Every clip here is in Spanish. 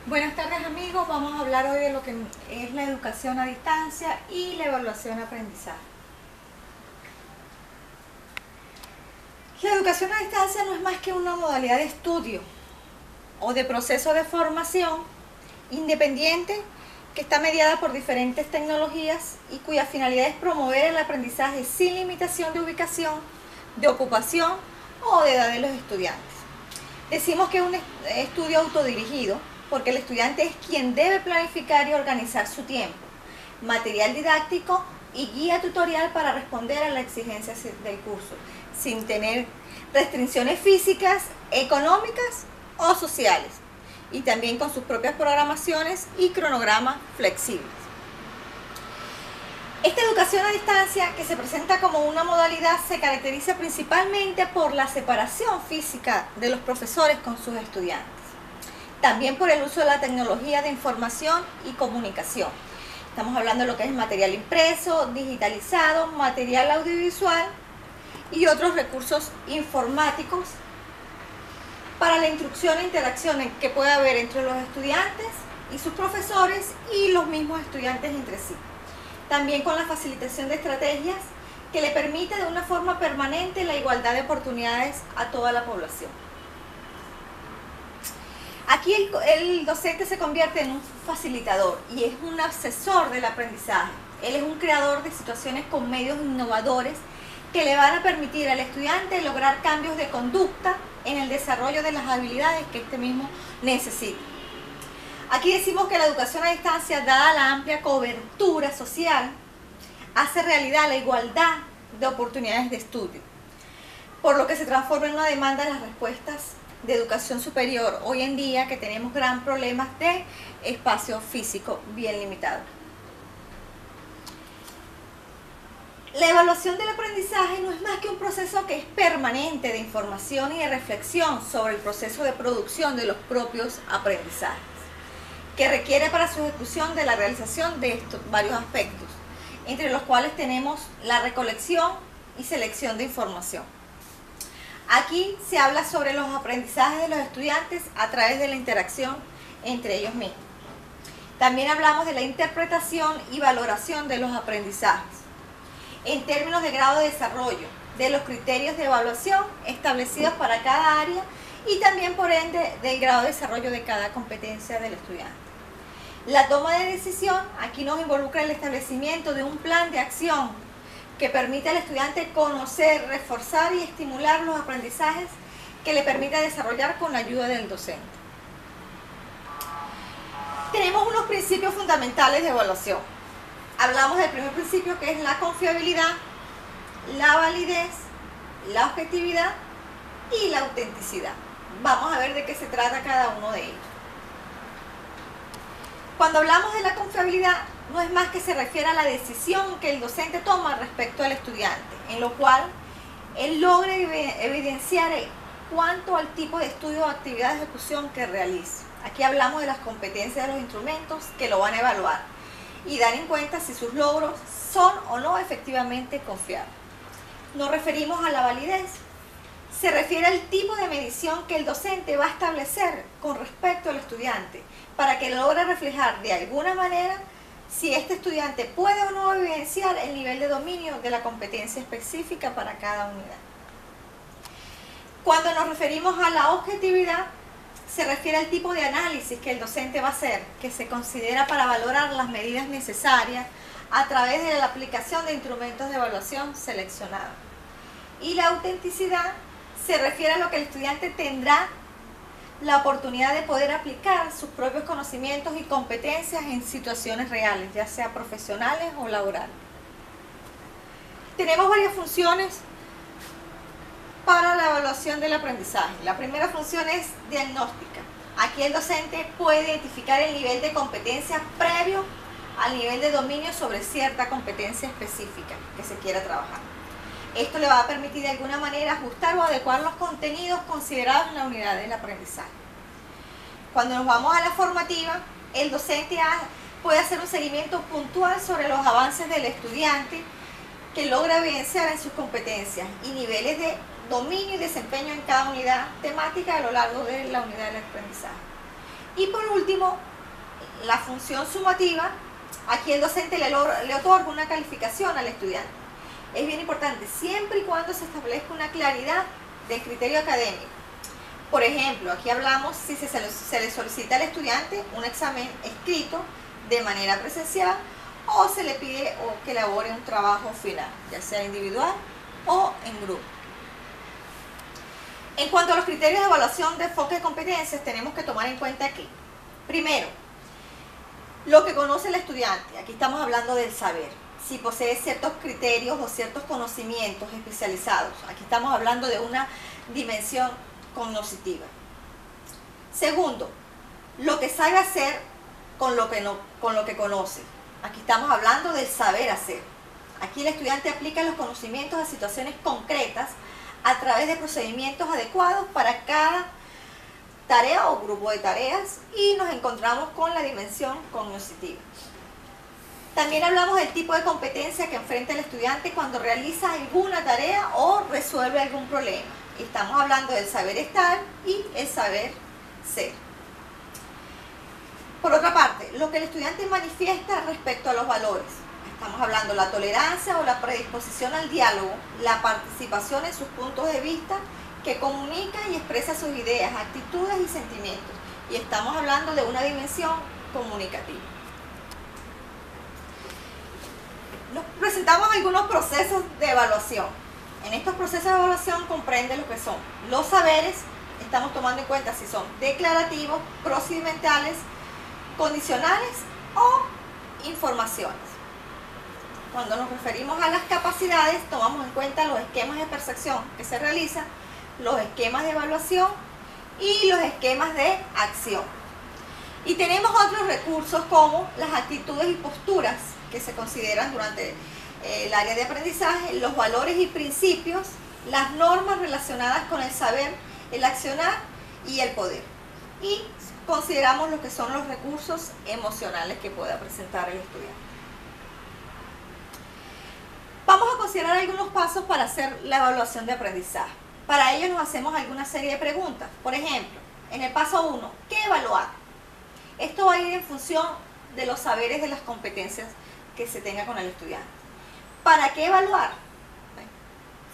Buenas tardes amigos, vamos a hablar hoy de lo que es la educación a distancia y la evaluación de aprendizaje. La educación a distancia no es más que una modalidad de estudio o de proceso de formación independiente que está mediada por diferentes tecnologías y cuya finalidad es promover el aprendizaje sin limitación de ubicación, de ocupación o de edad de los estudiantes. Decimos que es un estudio autodirigido porque el estudiante es quien debe planificar y organizar su tiempo, material didáctico y guía tutorial para responder a las exigencias del curso, sin tener restricciones físicas, económicas o sociales, y también con sus propias programaciones y cronogramas flexibles. Esta educación a distancia, que se presenta como una modalidad, se caracteriza principalmente por la separación física de los profesores con sus estudiantes. También por el uso de la tecnología de información y comunicación. Estamos hablando de lo que es material impreso, digitalizado, material audiovisual y otros recursos informáticos para la instrucción e interacción que puede haber entre los estudiantes y sus profesores y los mismos estudiantes entre sí. También con la facilitación de estrategias que le permite de una forma permanente la igualdad de oportunidades a toda la población. Aquí el docente se convierte en un facilitador y es un asesor del aprendizaje. Él es un creador de situaciones con medios innovadores que le van a permitir al estudiante lograr cambios de conducta en el desarrollo de las habilidades que este mismo necesita. Aquí decimos que la educación a distancia, dada la amplia cobertura social, hace realidad la igualdad de oportunidades de estudio, por lo que se transforma en una demanda de las respuestas de educación superior hoy en día, que tenemos gran problemas de espacio físico bien limitado. La evaluación del aprendizaje no es más que un proceso que es permanente de información y de reflexión sobre el proceso de producción de los propios aprendizajes, que requiere para su ejecución de la realización de estos varios aspectos, entre los cuales tenemos la recolección y selección de información. Aquí se habla sobre los aprendizajes de los estudiantes a través de la interacción entre ellos mismos. También hablamos de la interpretación y valoración de los aprendizajes, en términos de grado de desarrollo, de los criterios de evaluación establecidos para cada área y también por ende del grado de desarrollo de cada competencia del estudiante. La toma de decisión aquí nos involucra el establecimiento de un plan de acción que permite al estudiante conocer, reforzar y estimular los aprendizajes que le permita desarrollar con la ayuda del docente. Tenemos unos principios fundamentales de evaluación. Hablamos del primer principio, que es la confiabilidad, la validez, la objetividad y la autenticidad. Vamos a ver de qué se trata cada uno de ellos. Cuando hablamos de la confiabilidad, no es más que se refiere a la decisión que el docente toma respecto al estudiante, en lo cual él logra evidenciar cuanto al tipo de estudio o actividad de ejecución que realiza. Aquí hablamos de las competencias de los instrumentos que lo van a evaluar y dar en cuenta si sus logros son o no efectivamente confiables. Nos referimos a la validez. Se refiere al tipo de medición que el docente va a establecer con respecto al estudiante para que logre reflejar de alguna manera si este estudiante puede o no evidenciar el nivel de dominio de la competencia específica para cada unidad. Cuando nos referimos a la objetividad, se refiere al tipo de análisis que el docente va a hacer, que se considera para valorar las medidas necesarias a través de la aplicación de instrumentos de evaluación seleccionados. Y la autenticidad se refiere a lo que el estudiante tendrá la oportunidad de poder aplicar sus propios conocimientos y competencias en situaciones reales, ya sea profesionales o laborales. Tenemos varias funciones para la evaluación del aprendizaje. La primera función es diagnóstica. Aquí el docente puede identificar el nivel de competencia previo al nivel de dominio sobre cierta competencia específica que se quiera trabajar. Esto le va a permitir de alguna manera ajustar o adecuar los contenidos considerados en la unidad del aprendizaje. Cuando nos vamos a la formativa, el docente puede hacer un seguimiento puntual sobre los avances del estudiante que logra evidenciar en sus competencias y niveles de dominio y desempeño en cada unidad temática a lo largo de la unidad del aprendizaje. Y por último, la función sumativa, aquí el docente le otorga una calificación al estudiante. Es bien importante, siempre y cuando se establezca una claridad de criterio académico. Por ejemplo, aquí hablamos si se le solicita al estudiante un examen escrito de manera presencial o se le pide que elabore un trabajo final, ya sea individual o en grupo. En cuanto a los criterios de evaluación de enfoque de competencias, tenemos que tomar en cuenta aquí, primero, lo que conoce el estudiante. Aquí estamos hablando del saber. Si posee ciertos criterios o ciertos conocimientos especializados. Aquí estamos hablando de una dimensión cognitiva. Segundo, lo que sabe hacer con lo que conoce. Aquí estamos hablando del saber hacer. Aquí el estudiante aplica los conocimientos a situaciones concretas a través de procedimientos adecuados para cada tarea o grupo de tareas y nos encontramos con la dimensión cognitiva. También hablamos del tipo de competencia que enfrenta el estudiante cuando realiza alguna tarea o resuelve algún problema. Estamos hablando del saber estar y el saber ser. Por otra parte, lo que el estudiante manifiesta respecto a los valores. Estamos hablando de la tolerancia o la predisposición al diálogo, la participación en sus puntos de vista, que comunica y expresa sus ideas, actitudes y sentimientos. Y estamos hablando de una dimensión comunicativa. Nos presentamos algunos procesos de evaluación. En estos procesos de evaluación comprende lo que son los saberes, estamos tomando en cuenta si son declarativos, procedimentales, condicionales o informaciones. Cuando nos referimos a las capacidades, tomamos en cuenta los esquemas de percepción que se realizan, los esquemas de evaluación y los esquemas de acción. Y tenemos otros recursos como las actitudes y posturas que se consideran durante el área de aprendizaje, los valores y principios, las normas relacionadas con el saber, el accionar y el poder. Y consideramos lo que son los recursos emocionales que pueda presentar el estudiante. Vamos a considerar algunos pasos para hacer la evaluación de aprendizaje. Para ello nos hacemos alguna serie de preguntas. Por ejemplo, en el paso 1, ¿qué evaluar? Esto va a ir en función de los saberes, de las competencias que se tenga con el estudiante. ¿Para qué evaluar? Bueno,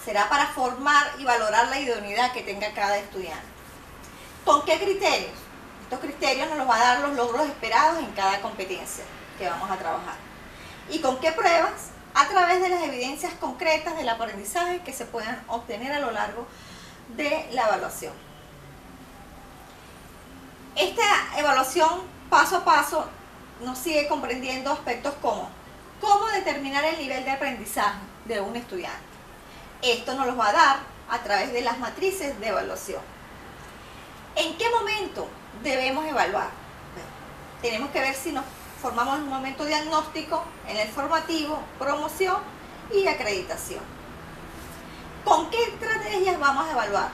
será para formar y valorar la idoneidad que tenga cada estudiante. ¿Con qué criterios? Estos criterios nos los va a dar los logros esperados en cada competencia que vamos a trabajar. ¿Y con qué pruebas? A través de las evidencias concretas del aprendizaje que se puedan obtener a lo largo de la evaluación. Esta evaluación paso a paso nos sigue comprendiendo aspectos como cómo determinar el nivel de aprendizaje de un estudiante. Esto nos lo va a dar a través de las matrices de evaluación. ¿En qué momento debemos evaluar? Bueno, tenemos que ver si nos formamos en un momento diagnóstico, en el formativo, promoción y acreditación. ¿Con qué estrategias vamos a evaluar?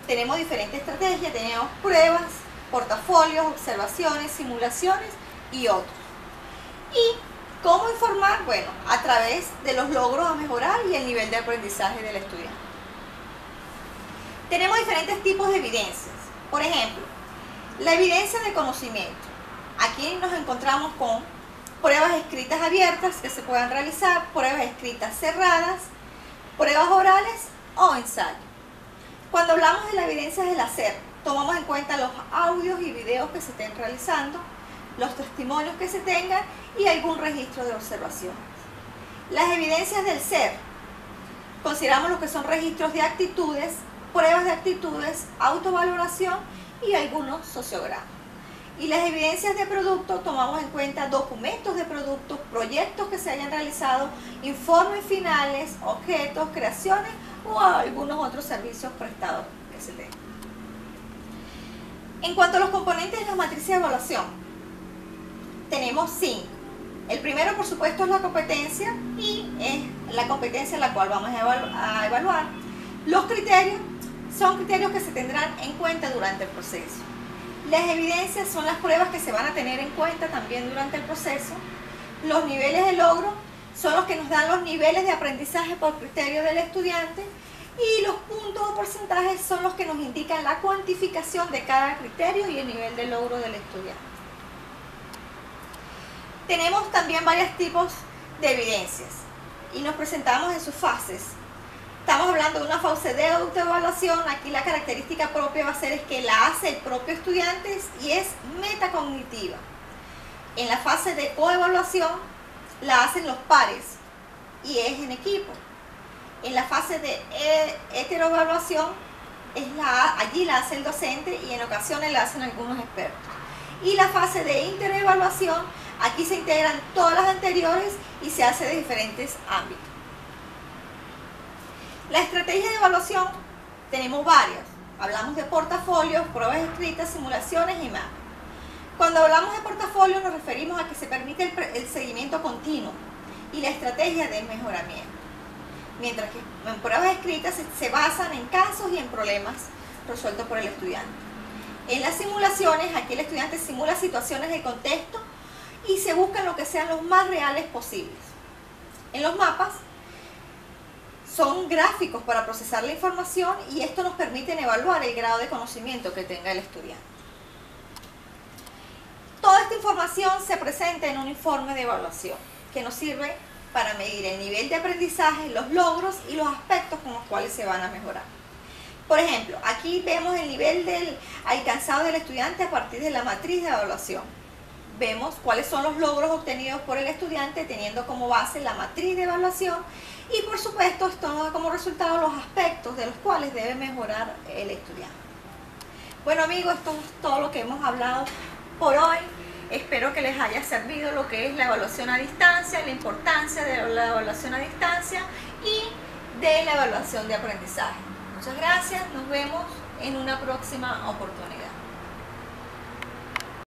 Tenemos diferentes estrategias, tenemos pruebas, portafolios, observaciones, simulaciones y otros. ¿Y cómo informar? Bueno, a través de los logros a mejorar y el nivel de aprendizaje del estudiante. Tenemos diferentes tipos de evidencias. Por ejemplo, la evidencia de conocimiento. Aquí nos encontramos con pruebas escritas abiertas que se puedan realizar, pruebas escritas cerradas, pruebas orales o ensayos. Cuando hablamos de la evidencia del hacer, tomamos en cuenta los audios y videos que se estén realizando, los testimonios que se tengan y algún registro de observaciones. Las evidencias del ser, consideramos lo que son registros de actitudes, pruebas de actitudes, autovaloración y algunos sociogramas. Y las evidencias de producto, tomamos en cuenta documentos de productos, proyectos que se hayan realizado, informes finales, objetos, creaciones o algunos otros servicios prestados que se tengan. En cuanto a los componentes de las matrices de evaluación, tenemos 5. El primero, por supuesto, es la competencia y es la competencia en la cual vamos a evaluar. Los criterios son criterios que se tendrán en cuenta durante el proceso. Las evidencias son las pruebas que se van a tener en cuenta también durante el proceso. Los niveles de logro son los que nos dan los niveles de aprendizaje por criterio del estudiante Y los puntos o porcentajes son los que nos indican la cuantificación de cada criterio y el nivel de logro del estudiante. Tenemos también varios tipos de evidencias y nos presentamos en sus fases. Estamos hablando de una fase de autoevaluación. Aquí la característica propia va a ser es que la hace el propio estudiante y es metacognitiva. En la fase de coevaluación la hacen los pares y es en equipo. En la fase de heteroevaluación allí la hace el docente y en ocasiones la hacen algunos expertos. Y la fase de interevaluación, aquí se integran todas las anteriores y se hace de diferentes ámbitos. La estrategia de evaluación tenemos varias. Hablamos de portafolios, pruebas escritas, simulaciones y más. Cuando hablamos de portafolio nos referimos a que se permite el seguimiento continuo y la estrategia de mejoramiento. Mientras que en pruebas escritas se basan en casos y en problemas resueltos por el estudiante. En las simulaciones, aquí el estudiante simula situaciones de contexto y se buscan lo que sean los más reales posibles. En los mapas son gráficos para procesar la información y esto nos permite evaluar el grado de conocimiento que tenga el estudiante. Toda esta información se presenta en un informe de evaluación que nos sirve para medir el nivel de aprendizaje, los logros y los aspectos con los cuales se van a mejorar. Por ejemplo, aquí vemos el nivel alcanzado del estudiante a partir de la matriz de evaluación. Vemos cuáles son los logros obtenidos por el estudiante teniendo como base la matriz de evaluación y por supuesto esto nos da como resultado los aspectos de los cuales debe mejorar el estudiante. Bueno amigos, esto es todo lo que hemos hablado por hoy. Espero que les haya servido lo que es la evaluación a distancia, la importancia de la evaluación a distancia y de la evaluación de aprendizaje. Muchas gracias, nos vemos en una próxima oportunidad.